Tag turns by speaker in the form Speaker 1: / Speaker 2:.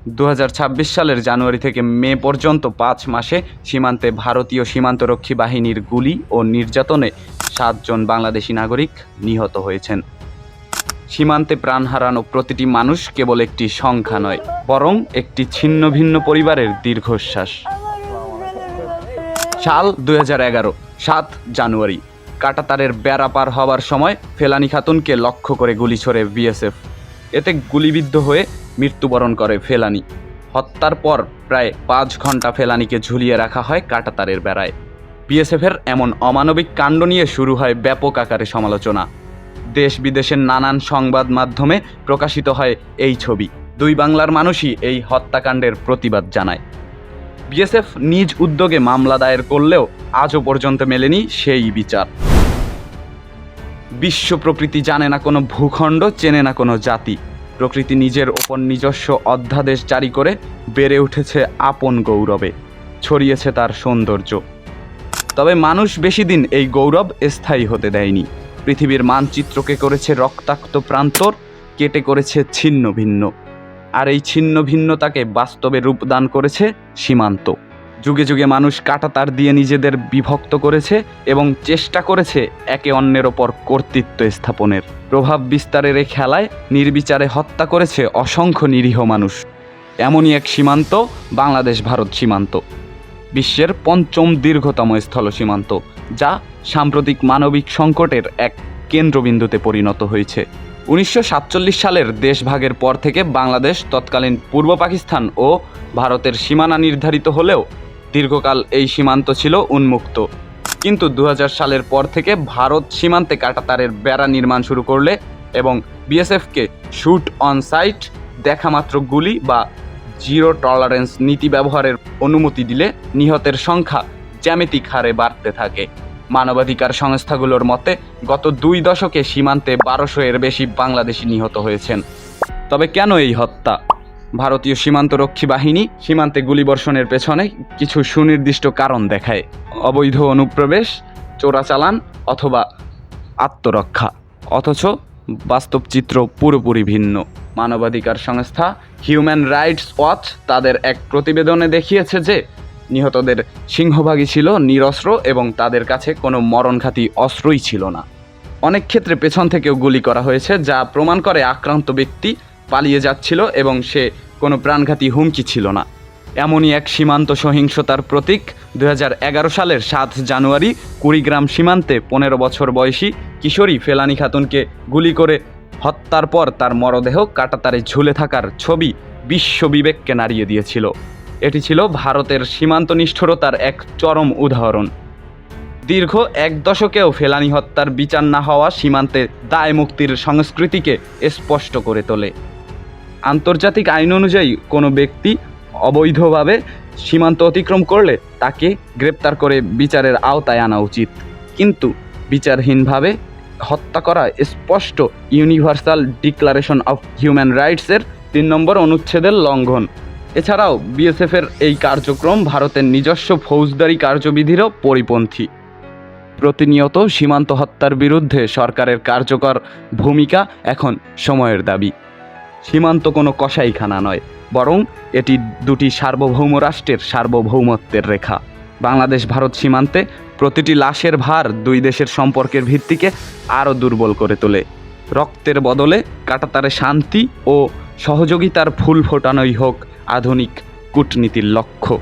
Speaker 1: 2026 সালের জানুয়ারি থেকে মে পর্যন্ত 5 মাসে সীমান্তে ভারতীয় সীমান্তরক্ষী বাহিনীর গুলি ও নির্যাতনে 7 জন বাংলাদেশি নাগরিক নিহত হয়েছেন। সীমান্তে প্রাণ হারানো প্রতিটি মানুষ কেবল একটি সংখ্যা নয়, বরং একটি ছিন্ন ভিন্ন পরিবারের দীর্ঘশ্বাস। সাল 2011, 7 জানুয়ারি, কাঁটাতারের বেড়া পার হওয়ার সময় ফেলানী খাতুনকে লক্ষ্য করে গুলি ছোড়ে বিএসএফ। এতে গুলিবিদ্ধ হয়ে মৃত্যুবরণ করে ফেলানী। হত্যার পর প্রায় 5 ঘন্টা ফেলানীকে ঝুলিয়ে রাখা হয় কাঁটাতারের বেড়ায়। বিএসএফের এমন অমানবিক কাণ্ড নিয়ে শুরু হয় ব্যাপক আকারে সমালোচনা। দেশ বিদেশের নানান সংবাদ মাধ্যমে প্রকাশিত হয় এই ছবি। দুই বাংলার মানুষই এই হত্যাকাণ্ডের প্রতিবাদ জানায়। বিএসএফ নিজ উদ্যোগে মামলা দায়ের করলেও আজও পর্যন্ত মেলেনি সেই বিচার। বিশ্ব প্রকৃতি জানে না কোনো ভূখণ্ড, চেনে না কোনো জাতি। প্রকৃতি নিজের ওপর নিজস্ব অধ্যাদেশ জারি করে বেড়ে উঠেছে আপন গৌরবে, ছড়িয়েছে তার সৌন্দর্য। তবে মানুষ বেশি দিন এই গৌরব স্থায়ী হতে দেয়নি। পৃথিবীর মানচিত্রকে করেছে রক্তাক্ত প্রান্তর, কেটে করেছে ছিন্ন ভিন্ন। আর এই ছিন্ন ভিন্নতাকে বাস্তবে রূপদান করেছে সীমান্ত। যুগে যুগে মানুষ কাঁটাতার দিয়ে নিজেদের বিভক্ত করেছে এবং চেষ্টা করেছে একে অন্যের ওপর কর্তৃত্ব স্থাপনের। প্রভাব বিস্তারের এই খেলায় নির্বিচারে হত্যা করেছে অসংখ্য নিরীহ মানুষ। এমনই এক সীমান্ত বাংলাদেশ ভারত সীমান্ত, বিশ্বের 5ম দীর্ঘতম স্থল সীমান্ত, যা সাম্প্রতিক মানবিক সংকটের এক কেন্দ্রবিন্দুতে পরিণত হয়েছে। 1947 সালের দেশভাগের পর থেকে বাংলাদেশ তৎকালীন পূর্ব পাকিস্তান ও ভারতের সীমানা নির্ধারিত হলেও দীর্ঘকাল এই সীমান্ত ছিল উন্মুক্ত। কিন্তু 2000 সালের পর থেকে ভারত সীমান্তে কাঁটাতারের বেড়া নির্মাণ শুরু করলে এবং বিএসএফকে শুট অন সাইট, দেখামাত্র গুলি বা জিরো টলারেন্স নীতি ব্যবহারের অনুমতি দিলে নিহতের সংখ্যা জ্যামিতিক হারে বাড়তে থাকে। মানবাধিকার সংস্থাগুলোর মতে গত 2 দশকে সীমান্তে 1200-এর বেশি বাংলাদেশি নিহত হয়েছেন। তবে কেন এই হত্যা? ভারতীয় সীমান্তরক্ষী বাহিনী সীমান্তে গুলিবর্ষণের পেছনে কিছু সুনির্দিষ্ট কারণ দেখায়: অবৈধ অনুপ্রবেশ, চোরাচালান অথবা আত্মরক্ষা। অথচ বাস্তব চিত্র পুরোপুরি ভিন্ন। মানবাধিকার সংস্থা হিউম্যান রাইটস ওয়াচ তাদের এক প্রতিবেদনে দেখিয়েছে যে নিহতদের সিংহভাগই ছিল নিরস্ত্র এবং তাদের কাছে কোনো মরণঘাতী অস্ত্রই ছিল না। অনেক ক্ষেত্রে পেছন থেকেও গুলি করা হয়েছে, যা প্রমাণ করে আক্রান্ত ব্যক্তি পালিয়ে যাচ্ছিল এবং সে কোনো প্রাণঘাতী হুমকি ছিল না। এমনই এক সীমান্ত সহিংসতার প্রতীক 2011 সালের 7 জানুয়ারি কুড়িগ্রাম সীমান্তে 15 বছর বয়সী কিশোরী ফেলানী খাতুনকে গুলি করে হত্যার পর তার মরদেহ কাঁটাতারে ঝুলে থাকার ছবি বিশ্ব বিবেককে নাড়িয়ে দিয়েছিল। এটি ছিল ভারতের সীমান্ত নিষ্ঠুরতার এক চরম উদাহরণ। দীর্ঘ 1 দশকেও ফেলানী হত্যার বিচার না হওয়া সীমান্তে দায় মুক্তির সংস্কৃতিকে স্পষ্ট করে তোলে। আন্তর্জাতিক আইন অনুযায়ী কোনো ব্যক্তি অবৈধভাবে সীমান্ত অতিক্রম করলে তাকে গ্রেপ্তার করে বিচারের আওতায় আনা উচিত। কিন্তু বিচারহীনভাবে হত্যা করা স্পষ্ট ইউনিভার্সাল ডিক্লারেশন অফ হিউম্যান রাইটসের 3 নম্বর অনুচ্ছেদের লঙ্ঘন। এছাড়াও বিএসএফের এই কার্যক্রম ভারতের নিজস্ব ফৌজদারি কার্যবিধিরও পরিপন্থী। প্রতিনিয়ত সীমান্ত হত্যার বিরুদ্ধে সরকারের কার্যকর ভূমিকা এখন সময়ের দাবি। সীমান্ত কোনো কসাইখানা নয়, বরং এটি 2টি সার্বভৌম রাষ্ট্রের সার্বভৌমত্বের রেখা। বাংলাদেশ ভারত সীমান্তে প্রতিটি লাশের ভার 2 দেশের সম্পর্কের ভিত্তিকে আরও দুর্বল করে তোলে। রক্তের বদলে কাঁটাতারে শান্তি ও সহযোগিতার ফুল ফোটানোই হোক আধুনিক কূটনীতির লক্ষ্য।